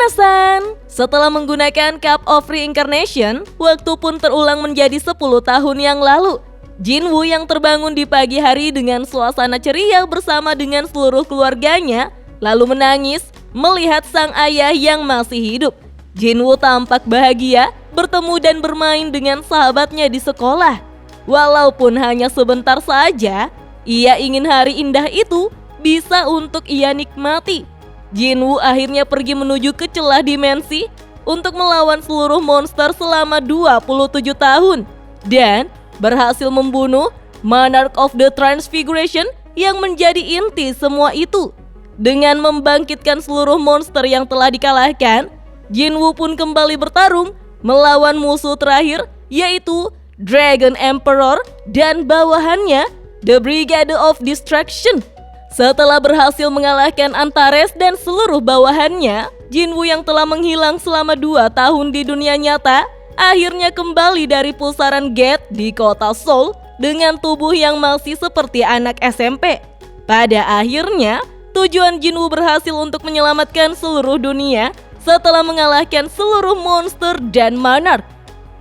Minasan, setelah menggunakan Cup of Reincarnation, waktu pun terulang menjadi 10 tahun yang lalu. Jinwoo yang terbangun di pagi hari dengan suasana ceria bersama dengan seluruh keluarganya, lalu menangis melihat sang ayah yang masih hidup. Jinwoo tampak bahagia bertemu dan bermain dengan sahabatnya di sekolah. Walaupun hanya sebentar saja, ia ingin hari indah itu bisa untuk ia nikmati. Jinwoo akhirnya pergi menuju ke celah dimensi untuk melawan seluruh monster selama 27 tahun dan berhasil membunuh Monarch of the Transfiguration yang menjadi inti semua itu. Dengan membangkitkan seluruh monster yang telah dikalahkan, Jinwoo pun kembali bertarung melawan musuh terakhir yaitu Dragon Emperor dan bawahannya The Brigade of Destruction. Setelah berhasil mengalahkan Antares dan seluruh bawahannya, Jinwoo yang telah menghilang selama 2 tahun di dunia nyata akhirnya kembali dari pusaran gate di kota Seoul dengan tubuh yang masih seperti anak SMP. Pada akhirnya, tujuan Jinwoo berhasil untuk menyelamatkan seluruh dunia setelah mengalahkan seluruh monster dan monarch.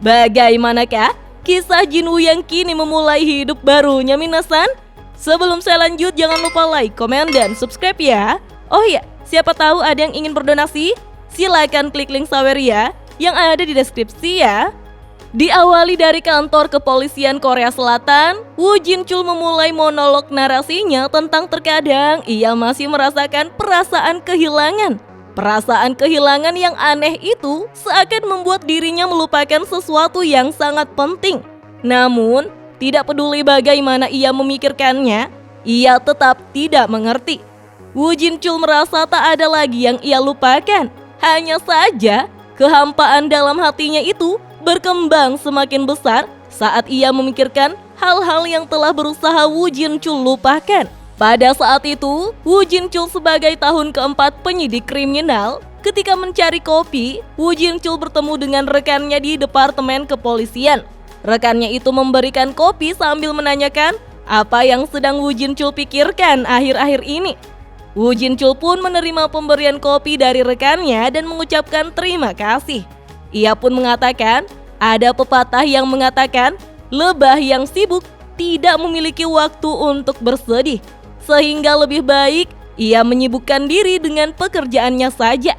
Bagaimanakah kisah Jinwoo yang kini memulai hidup barunya, Minasan? Sebelum saya lanjut, jangan lupa like, komen, dan subscribe ya. Oh iya, siapa tahu ada yang ingin berdonasi? Silakan klik link Saweria yang ada di deskripsi ya. Diawali dari kantor kepolisian Korea Selatan, Woo Jin-chul memulai monolog narasinya tentang terkadang ia masih merasakan perasaan kehilangan. Perasaan kehilangan yang aneh itu seakan membuat dirinya melupakan sesuatu yang sangat penting. Namun, tidak peduli bagaimana ia memikirkannya, ia tetap tidak mengerti. Woo Jin-chul merasa tak ada lagi yang ia lupakan. Hanya saja, kehampaan dalam hatinya itu berkembang semakin besar saat ia memikirkan hal-hal yang telah berusaha Woo Jin-chul lupakan. Pada saat itu, Woo Jin-chul sebagai tahun keempat penyidik kriminal, ketika mencari kopi, Woo Jin-chul bertemu dengan rekannya di departemen kepolisian. Rekannya itu memberikan kopi sambil menanyakan apa yang sedang Woo Jin-chul pikirkan akhir-akhir ini. Woo Jin-chul pun menerima pemberian kopi dari rekannya dan mengucapkan terima kasih. Ia pun mengatakan ada pepatah yang mengatakan lebah yang sibuk tidak memiliki waktu untuk bersedih, sehingga lebih baik ia menyibukkan diri dengan pekerjaannya saja.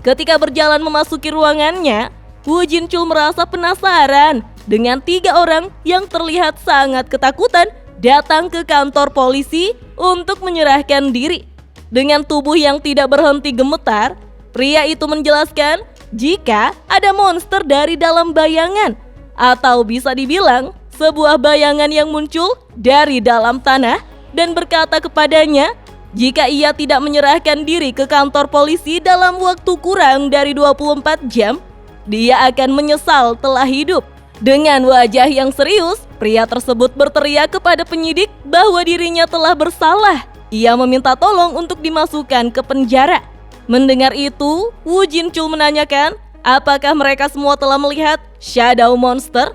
Ketika berjalan memasuki ruangannya, Woo Jin-chul merasa penasaran dengan 3 orang yang terlihat sangat ketakutan datang ke kantor polisi untuk menyerahkan diri. Dengan tubuh yang tidak berhenti gemetar, pria itu menjelaskan jika ada monster dari dalam bayangan, atau bisa dibilang sebuah bayangan yang muncul dari dalam tanah dan berkata kepadanya jika ia tidak menyerahkan diri ke kantor polisi dalam waktu kurang dari 24 jam, dia akan menyesal telah hidup. Dengan wajah yang serius, pria tersebut berteriak kepada penyidik bahwa dirinya telah bersalah. Ia meminta tolong untuk dimasukkan ke penjara. Mendengar itu, Woo Jin-chul menanyakan apakah mereka semua telah melihat Shadow Monster.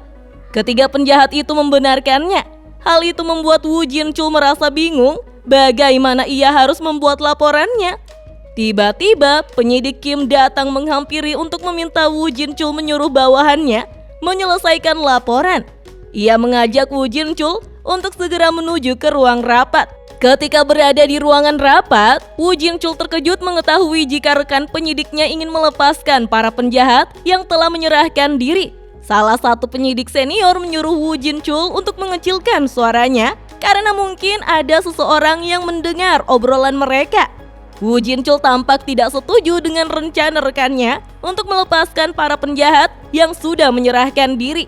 Ketiga penjahat itu membenarkannya. Hal itu membuat Woo Jin-chul merasa bingung bagaimana ia harus membuat laporannya. Tiba-tiba, penyidik Kim datang menghampiri untuk meminta Woo Jin-chul menyuruh bawahannya menyelesaikan laporan. Ia mengajak Woo Jin-chul untuk segera menuju ke ruang rapat. Ketika berada di ruangan rapat, Woo Jin-chul terkejut mengetahui jika rekan penyidiknya ingin melepaskan para penjahat yang telah menyerahkan diri. Salah satu penyidik senior menyuruh Woo Jin-chul untuk mengecilkan suaranya karena mungkin ada seseorang yang mendengar obrolan mereka. Woo Jin-chul tampak tidak setuju dengan rencana rekannya untuk melepaskan para penjahat yang sudah menyerahkan diri.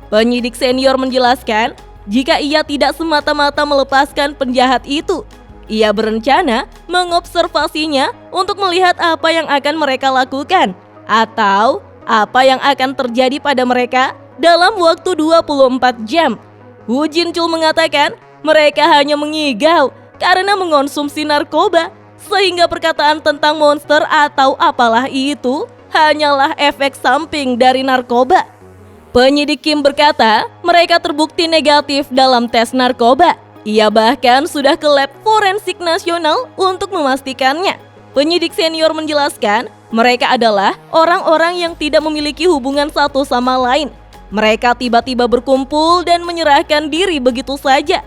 Penyidik senior menjelaskan jika ia tidak semata-mata melepaskan penjahat itu. Ia berencana mengobservasinya untuk melihat apa yang akan mereka lakukan atau apa yang akan terjadi pada mereka dalam waktu 24 jam. Woo Jin-chul mengatakan mereka hanya mengigau karena mengonsumsi narkoba, sehingga perkataan tentang monster atau apalah itu hanyalah efek samping dari narkoba. Penyidik Kim berkata mereka terbukti negatif dalam tes narkoba. Ia bahkan sudah ke lab forensik nasional untuk memastikannya. Penyidik senior menjelaskan Mereka adalah orang-orang yang tidak memiliki hubungan satu sama lain. Mereka tiba-tiba berkumpul dan menyerahkan diri begitu saja.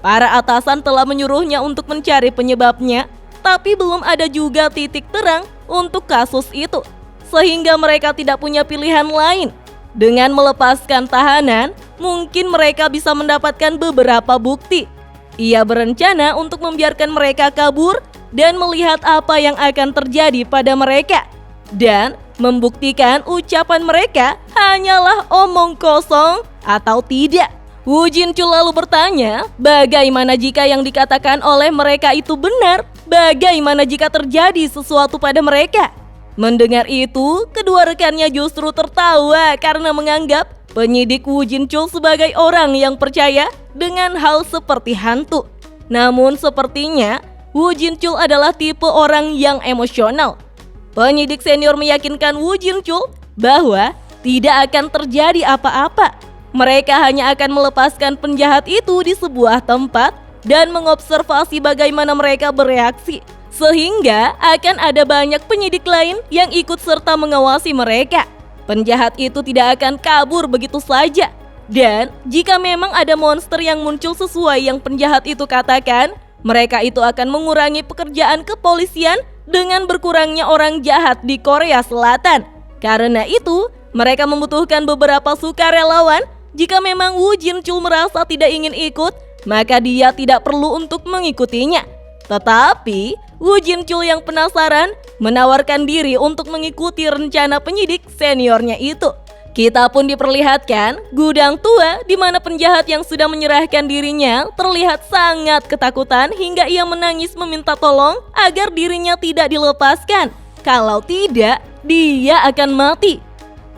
Para atasan telah menyuruhnya untuk mencari penyebabnya, tapi belum ada juga titik terang untuk kasus itu, sehingga mereka tidak punya pilihan lain. Dengan melepaskan tahanan, mungkin mereka bisa mendapatkan beberapa bukti. Ia berencana untuk membiarkan mereka kabur dan melihat apa yang akan terjadi pada mereka, dan membuktikan ucapan mereka hanyalah omong kosong atau tidak. Wu Jinchul lalu bertanya, bagaimana jika yang dikatakan oleh mereka itu benar? Bagaimana jika terjadi sesuatu pada mereka? Mendengar itu, kedua rekannya justru tertawa karena menganggap penyidik Wu Jinchul sebagai orang yang percaya dengan hal seperti hantu. Namun sepertinya Wu Jinchul adalah tipe orang yang emosional. Penyidik senior meyakinkan Wu Jinchul bahwa tidak akan terjadi apa-apa. Mereka hanya akan melepaskan penjahat itu di sebuah tempat dan mengobservasi bagaimana mereka bereaksi. Sehingga akan ada banyak penyidik lain yang ikut serta mengawasi mereka. Penjahat itu tidak akan kabur begitu saja. Dan jika memang ada monster yang muncul sesuai yang penjahat itu katakan, mereka itu akan mengurangi pekerjaan kepolisian dengan berkurangnya orang jahat di Korea Selatan. Karena itu, mereka membutuhkan beberapa sukarelawan. Jika memang Wu Jinchul merasa tidak ingin ikut, maka dia tidak perlu untuk mengikutinya. Tetapi, Wu Jinchul yang penasaran menawarkan diri untuk mengikuti rencana penyidik seniornya itu. Kita pun diperlihatkan gudang tua di mana penjahat yang sudah menyerahkan dirinya terlihat sangat ketakutan hingga ia menangis meminta tolong agar dirinya tidak dilepaskan. Kalau tidak, dia akan mati.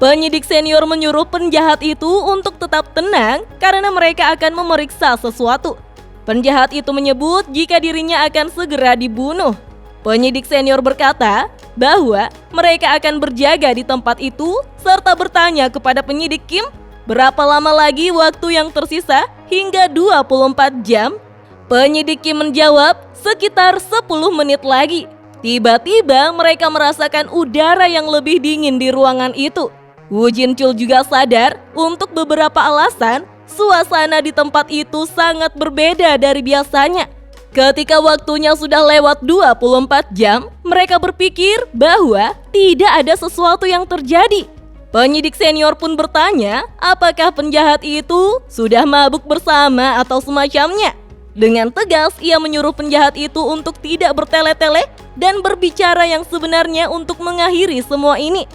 Penyidik senior menyuruh penjahat itu untuk tetap tenang karena mereka akan memeriksa sesuatu. Penjahat itu menyebut jika dirinya akan segera dibunuh. Penyidik senior berkata bahwa mereka akan berjaga di tempat itu serta bertanya kepada penyidik Kim berapa lama lagi waktu yang tersisa hingga 24 jam. Penyidik Kim menjawab sekitar 10 menit lagi. Tiba-tiba mereka merasakan udara yang lebih dingin di ruangan itu. Wu Jinchul juga sadar untuk beberapa alasan suasana di tempat itu sangat berbeda dari biasanya. Ketika waktunya sudah lewat 24 jam, mereka berpikir bahwa tidak ada sesuatu yang terjadi. Penyidik senior pun bertanya, apakah penjahat itu sudah mabuk bersama atau semacamnya. Dengan tegas, ia menyuruh penjahat itu untuk tidak bertele-tele dan berbicara yang sebenarnya untuk mengakhiri semua ini.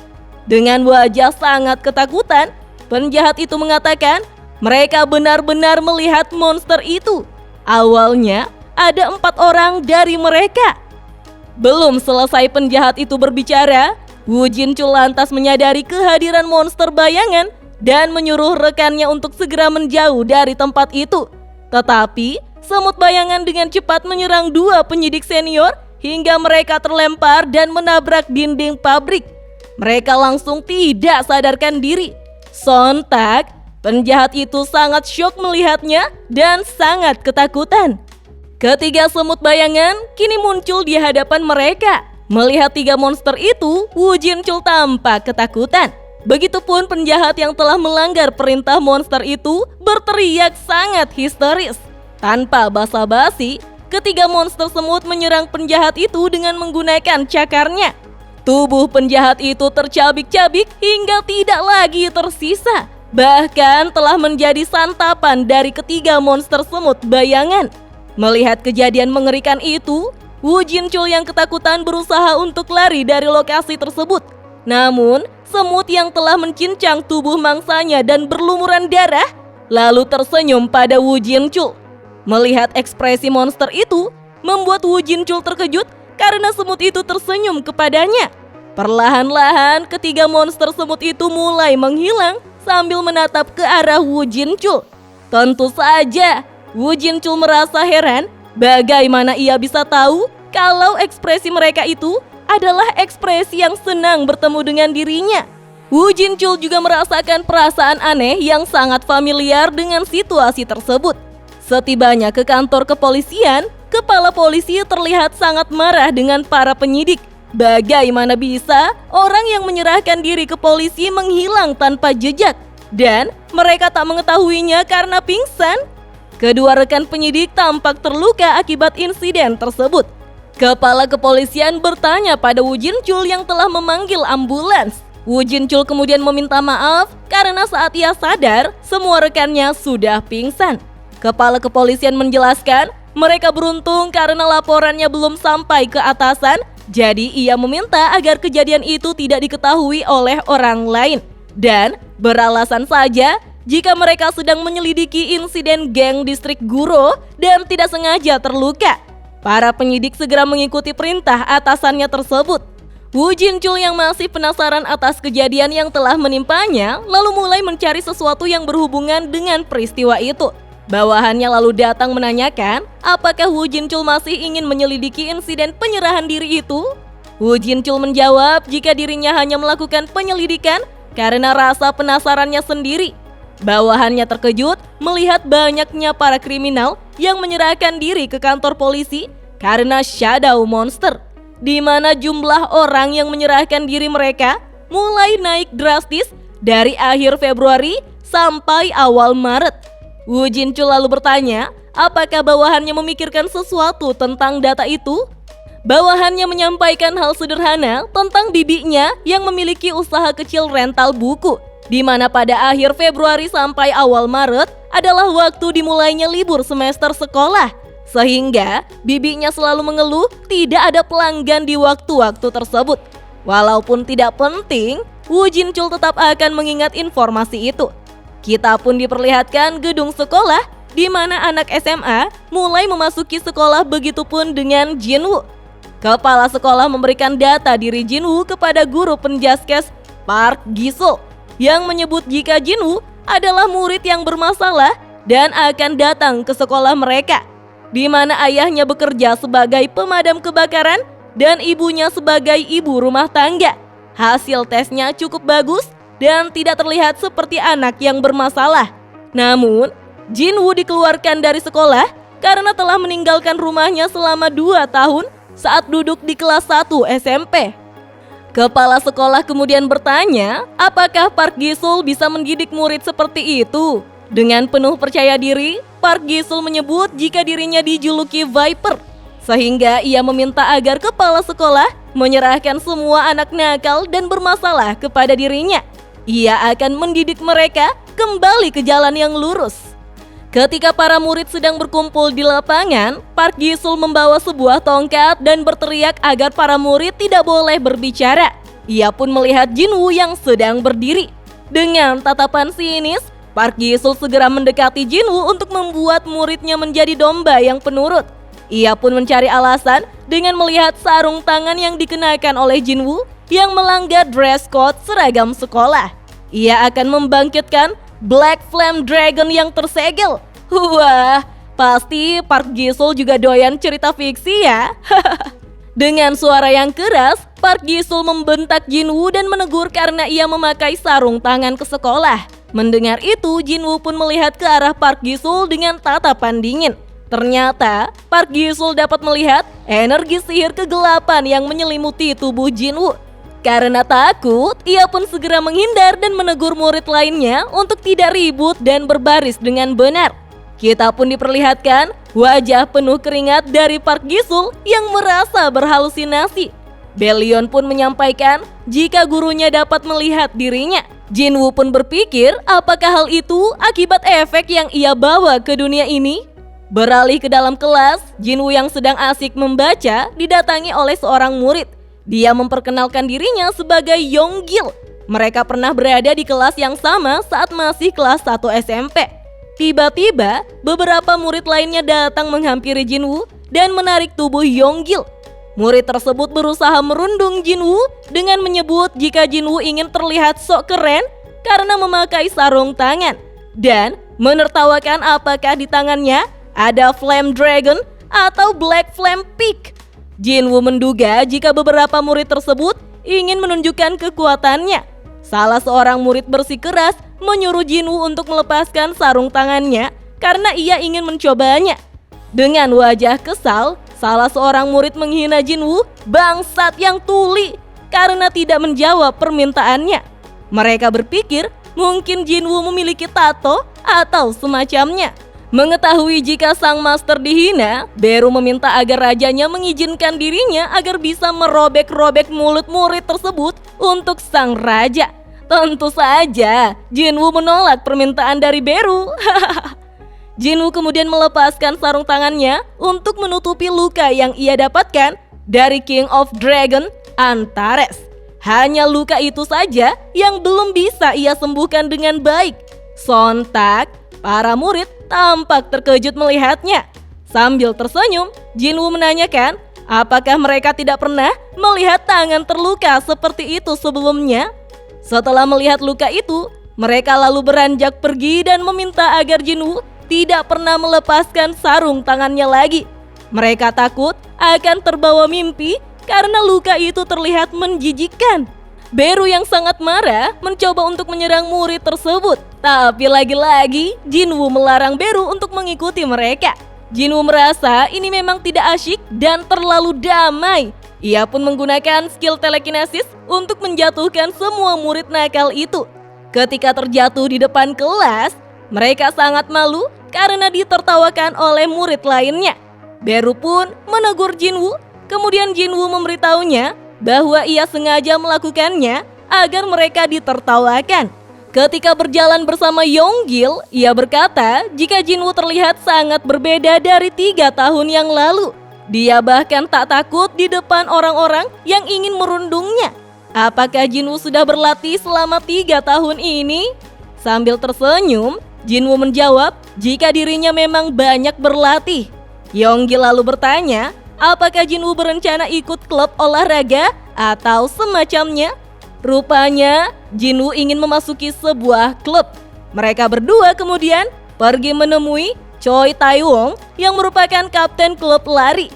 Dengan wajah sangat ketakutan, penjahat itu mengatakan mereka benar-benar melihat monster itu. Awalnya, ada 4 orang dari mereka. Belum selesai penjahat itu berbicara, Wu Jinchul lantas menyadari kehadiran monster bayangan dan menyuruh rekannya untuk segera menjauh dari tempat itu. Tetapi, semut bayangan dengan cepat menyerang 2 penyidik senior hingga mereka terlempar dan menabrak dinding pabrik. Mereka langsung tidak sadarkan diri. Sontak, penjahat itu sangat syok melihatnya dan sangat ketakutan. Ketiga semut bayangan kini muncul di hadapan mereka. Melihat 3 monster itu, Wu Jinchul tampak ketakutan. Begitupun penjahat yang telah melanggar perintah monster itu berteriak sangat histeris. Tanpa basa-basi, ketiga monster semut menyerang penjahat itu dengan menggunakan cakarnya. Tubuh penjahat itu tercabik-cabik hingga tidak lagi tersisa. Bahkan telah menjadi santapan dari ketiga monster semut bayangan. Melihat kejadian mengerikan itu, Wu Jinchul yang ketakutan berusaha untuk lari dari lokasi tersebut. Namun, semut yang telah mencincang tubuh mangsanya dan berlumuran darah, lalu tersenyum pada Wu Jinchul. Melihat ekspresi monster itu, membuat Wu Jinchul terkejut karena semut itu tersenyum kepadanya. Perlahan-lahan ketiga monster semut itu mulai menghilang sambil menatap ke arah Wu Jinchul. Tentu saja, Wu Jinchul merasa heran bagaimana ia bisa tahu kalau ekspresi mereka itu adalah ekspresi yang senang bertemu dengan dirinya. Wu Jinchul juga merasakan perasaan aneh yang sangat familiar dengan situasi tersebut. Setibanya ke kantor kepolisian, kepala polisi terlihat sangat marah dengan para penyidik. Bagaimana bisa orang yang menyerahkan diri ke polisi menghilang tanpa jejak dan mereka tak mengetahuinya karena pingsan? Kedua rekan penyidik tampak terluka akibat insiden tersebut. Kepala kepolisian bertanya pada Woo Jin-chul yang telah memanggil ambulans. Woo Jin-chul kemudian meminta maaf karena saat ia sadar semua rekannya sudah pingsan. Kepala kepolisian menjelaskan mereka beruntung karena laporannya belum sampai ke atasan. Jadi ia meminta agar kejadian itu tidak diketahui oleh orang lain dan beralasan saja jika mereka sedang menyelidiki insiden geng distrik Guro dan tidak sengaja terluka. Para penyidik segera mengikuti perintah atasannya tersebut. Woo Jin-chul yang masih penasaran atas kejadian yang telah menimpanya lalu mulai mencari sesuatu yang berhubungan dengan peristiwa itu. Bawahannya lalu datang menanyakan apakah Woo Jin-chul masih ingin menyelidiki insiden penyerahan diri itu. Woo Jin-chul menjawab jika dirinya hanya melakukan penyelidikan karena rasa penasarannya sendiri. Bawahannya terkejut melihat banyaknya para kriminal yang menyerahkan diri ke kantor polisi karena shadow monster, di mana jumlah orang yang menyerahkan diri mereka mulai naik drastis dari akhir Februari sampai awal Maret. Woo Jin-chul lalu bertanya, apakah bawahannya memikirkan sesuatu tentang data itu? Bawahannya menyampaikan hal sederhana tentang bibinya yang memiliki usaha kecil rental buku, di mana pada akhir Februari sampai awal Maret adalah waktu dimulainya libur semester sekolah. Sehingga bibinya selalu mengeluh tidak ada pelanggan di waktu-waktu tersebut. Walaupun tidak penting, Woo Jin-chul tetap akan mengingat informasi itu. Kita pun diperlihatkan gedung sekolah di mana anak SMA mulai memasuki sekolah, begitupun dengan Jin-woo. Kepala sekolah memberikan data diri Jin-woo kepada guru penjaskes Park Gi-sul yang menyebut jika Jin-woo adalah murid yang bermasalah dan akan datang ke sekolah mereka, di mana ayahnya bekerja sebagai pemadam kebakaran dan ibunya sebagai ibu rumah tangga. Hasil tesnya cukup bagus dan tidak terlihat seperti anak yang bermasalah. Namun, Jin-woo dikeluarkan dari sekolah karena telah meninggalkan rumahnya selama 2 tahun saat duduk di kelas 1 SMP. Kepala sekolah kemudian bertanya, apakah Park Gi-sul bisa mendidik murid seperti itu? Dengan penuh percaya diri, Park Gi-sul menyebut jika dirinya dijuluki Viper, sehingga ia meminta agar kepala sekolah menyerahkan semua anak nakal dan bermasalah kepada dirinya. Ia akan mendidik mereka kembali ke jalan yang lurus. Ketika para murid sedang berkumpul di lapangan, Park Gi-sul membawa sebuah tongkat dan berteriak agar para murid tidak boleh berbicara. Ia pun melihat Jin-woo yang sedang berdiri. Dengan tatapan sinis, Park Gi-sul segera mendekati Jin-woo untuk membuat muridnya menjadi domba yang penurut. Ia pun mencari alasan dengan melihat sarung tangan yang dikenakan oleh Jin-woo yang melanggar dress code seragam sekolah. Ia akan membangkitkan Black Flame Dragon yang tersegel. Wah, pasti Park Gi-sul juga doyan cerita fiksi ya. Dengan suara yang keras, Park Gi-sul membentak Jin-woo dan menegur karena ia memakai sarung tangan ke sekolah. Mendengar itu, Jin-woo pun melihat ke arah Park Gi-sul dengan tatapan dingin. Ternyata, Park Gi-sul dapat melihat energi sihir kegelapan yang menyelimuti tubuh Jin-woo. Karena takut, ia pun segera menghindar dan menegur murid lainnya untuk tidak ribut dan berbaris dengan benar. Kita pun diperlihatkan wajah penuh keringat dari Park Gi-sul yang merasa berhalusinasi. Belion pun menyampaikan jika gurunya dapat melihat dirinya. Jin-woo pun berpikir apakah hal itu akibat efek yang ia bawa ke dunia ini. Beralih ke dalam kelas, Jin-woo yang sedang asik membaca didatangi oleh seorang murid. Dia memperkenalkan dirinya sebagai Yonggil. Mereka pernah berada di kelas yang sama saat masih kelas 1 SMP. Tiba-tiba, beberapa murid lainnya datang menghampiri Jin-woo dan menarik tubuh Yonggil. Murid tersebut berusaha merundung Jin-woo dengan menyebut jika Jin-woo ingin terlihat sok keren karena memakai sarung tangan dan menertawakan apakah di tangannya ada Flame Dragon atau Black Flame Peak. Jin-woo menduga jika beberapa murid tersebut ingin menunjukkan kekuatannya. Salah seorang murid bersikeras menyuruh Jin-woo untuk melepaskan sarung tangannya karena ia ingin mencobanya. Dengan wajah kesal, salah seorang murid menghina Jinwoo, "Bangsat yang tuli," karena tidak menjawab permintaannya. Mereka berpikir mungkin Jinwoo memiliki tato atau semacamnya. Mengetahui jika sang master dihina, Beru meminta agar rajanya mengizinkan dirinya agar bisa merobek-robek mulut murid tersebut untuk sang raja. Tentu saja, Jinwoo menolak permintaan dari Beru. Jinwoo kemudian melepaskan sarung tangannya untuk menutupi luka yang ia dapatkan dari King of Dragon, Antares. Hanya luka itu saja yang belum bisa ia sembuhkan dengan baik. Sontak, para murid tampak terkejut melihatnya. Sambil tersenyum, Jinwoo menanyakan apakah mereka tidak pernah melihat tangan terluka seperti itu sebelumnya. Setelah melihat luka itu, mereka lalu beranjak pergi dan meminta agar Jinwoo tidak pernah melepaskan sarung tangannya lagi. Mereka takut akan terbawa mimpi karena luka itu terlihat menjijikkan. Beru yang sangat marah mencoba untuk menyerang murid tersebut. Tapi lagi-lagi Jinwoo melarang Beru untuk mengikuti mereka. Jinwoo merasa ini memang tidak asyik dan terlalu damai. Ia pun menggunakan skill telekinesis untuk menjatuhkan semua murid nakal itu. Ketika terjatuh di depan kelas, mereka sangat malu karena ditertawakan oleh murid lainnya. Beru pun menegur Jinwoo, kemudian Jinwoo memberitahunya bahwa ia sengaja melakukannya agar mereka ditertawakan. Ketika berjalan bersama Yonggil, ia berkata jika Jinwoo terlihat sangat berbeda dari 3 tahun yang lalu. Dia bahkan tak takut di depan orang-orang yang ingin merundungnya. Apakah Jinwoo sudah berlatih selama 3 tahun ini? Sambil tersenyum, Jinwoo menjawab jika dirinya memang banyak berlatih. Yonggil lalu bertanya, apakah Jinwoo berencana ikut klub olahraga atau semacamnya? Rupanya, Jinwoo ingin memasuki sebuah klub. Mereka berdua kemudian pergi menemui Choi Taewong yang merupakan kapten klub lari.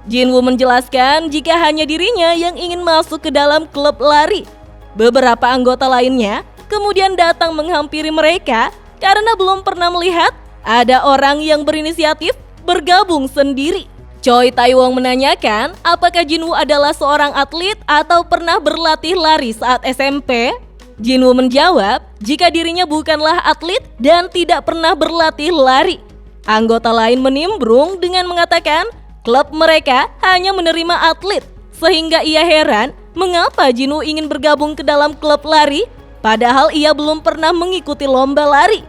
Jinwoo menjelaskan jika hanya dirinya yang ingin masuk ke dalam klub lari. Beberapa anggota lainnya kemudian datang menghampiri mereka karena belum pernah melihat ada orang yang berinisiatif bergabung sendiri. Choi Taewong menanyakan apakah Jinwoo adalah seorang atlet atau pernah berlatih lari saat SMP. Jinwoo menjawab jika dirinya bukanlah atlet dan tidak pernah berlatih lari. Anggota lain menimbrung dengan mengatakan klub mereka hanya menerima atlet, sehingga ia heran mengapa Jinwoo ingin bergabung ke dalam klub lari padahal ia belum pernah mengikuti lomba lari.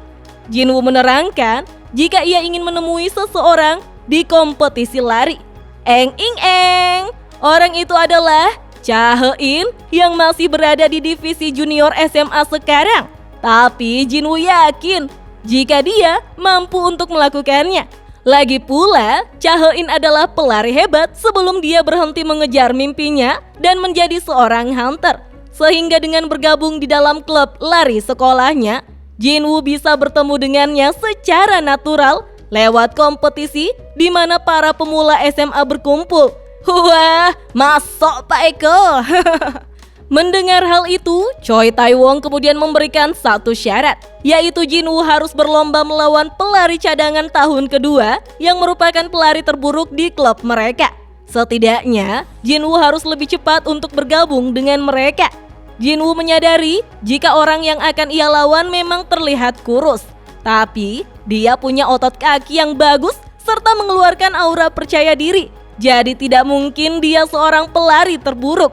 Jinwoo menerangkan jika ia ingin menemui seseorang di kompetisi lari. Eng. Orang itu adalah Cha He-in yang masih berada di divisi junior SMA sekarang. Tapi Jinwoo yakin jika dia mampu untuk melakukannya. Lagi pula, Cha He-in adalah pelari hebat sebelum dia berhenti mengejar mimpinya dan menjadi seorang hunter. Sehingga dengan bergabung di dalam klub lari sekolahnya, Jinwoo bisa bertemu dengannya secara natural lewat kompetisi di mana para pemula SMA berkumpul. Wah, masuk Pak Eko. Mendengar hal itu, Choi Taewong kemudian memberikan satu syarat, yaitu Jinwoo harus berlomba melawan pelari cadangan tahun kedua yang merupakan pelari terburuk di klub mereka. Setidaknya, Jinwoo harus lebih cepat untuk bergabung dengan mereka. Jinwoo menyadari jika orang yang akan ia lawan memang terlihat kurus, tapi dia punya otot kaki yang bagus serta mengeluarkan aura percaya diri. Jadi tidak mungkin dia seorang pelari terburuk.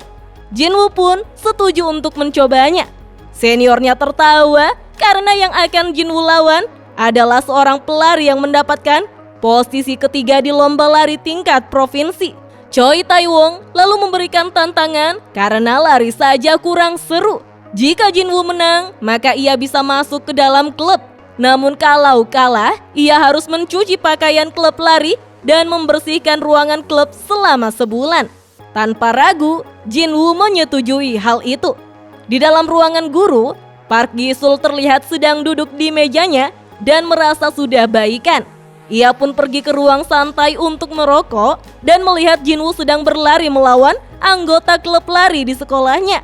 Jinwoo pun setuju untuk mencobanya. Seniornya tertawa karena yang akan Jinwoo lawan adalah seorang pelari yang mendapatkan posisi ketiga di lomba lari tingkat provinsi. Choi Taewong lalu memberikan tantangan karena lari saja kurang seru. Jika Jinwoo menang, maka ia bisa masuk ke dalam klub. Namun kalau kalah, ia harus mencuci pakaian klub lari dan membersihkan ruangan klub selama sebulan. Tanpa ragu, Jinwoo menyetujui hal itu. Di dalam ruangan guru, Park Gi-sul terlihat sedang duduk di mejanya dan merasa sudah baikan. Ia pun pergi ke ruang santai untuk merokok dan melihat Jinwoo sedang berlari melawan anggota klub lari di sekolahnya.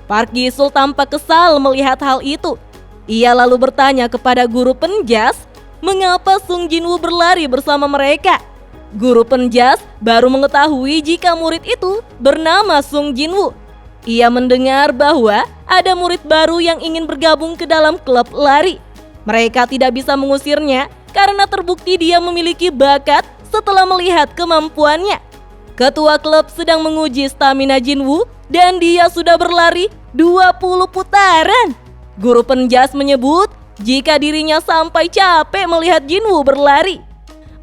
Park Gi-sul tampak kesal melihat hal itu. Ia lalu bertanya kepada guru penjas, mengapa Sung Jinwoo berlari bersama mereka? Guru penjas baru mengetahui jika murid itu bernama Sung Jinwoo. Ia mendengar bahwa ada murid baru yang ingin bergabung ke dalam klub lari. Mereka tidak bisa mengusirnya karena terbukti dia memiliki bakat setelah melihat kemampuannya. Ketua klub sedang menguji stamina Jinwoo dan dia sudah berlari 20 putaran. Guru penjas menyebut jika dirinya sampai capek melihat Jinwoo berlari.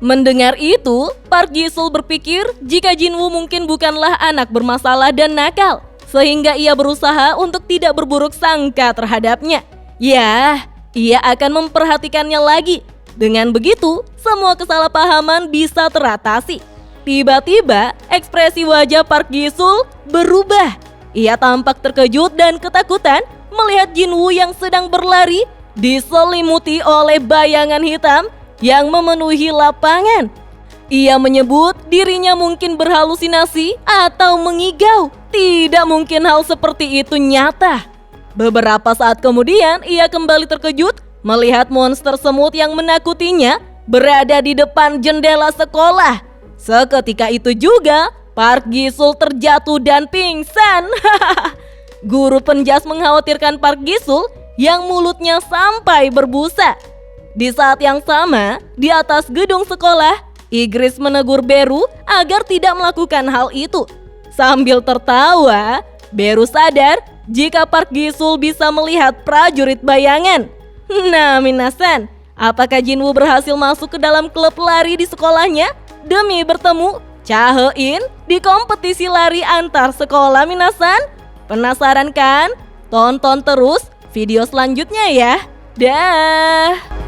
Mendengar itu, Park Ji-sul berpikir jika Jinwoo mungkin bukanlah anak bermasalah dan nakal, sehingga ia berusaha untuk tidak berburuk sangka terhadapnya. Ya, ia akan memperhatikannya lagi. Dengan begitu, semua kesalahpahaman bisa teratasi. Tiba-tiba, ekspresi wajah Park Ji-sul berubah. Ia tampak terkejut dan ketakutan melihat Jinwoo yang sedang berlari diselimuti oleh bayangan hitam yang memenuhi lapangan. Ia menyebut dirinya mungkin berhalusinasi atau mengigau. Tidak mungkin hal seperti itu nyata. Beberapa saat kemudian ia kembali terkejut melihat monster semut yang menakutinya berada di depan jendela sekolah. Seketika itu juga Park Ji-sul terjatuh dan pingsan. Guru penjas mengkhawatirkan Park Ji-sul yang mulutnya sampai berbusa. Di saat yang sama, di atas gedung sekolah, Igris menegur Beru agar tidak melakukan hal itu. Sambil tertawa, Beru sadar jika Park Ji-sul bisa melihat prajurit bayangan. Nah, minasan, apakah Jinwoo berhasil masuk ke dalam klub lari di sekolahnya demi bertemu Cha He-in di kompetisi lari antar sekolah, minasan? Penasaran kan? Tonton terus video selanjutnya ya. Dah.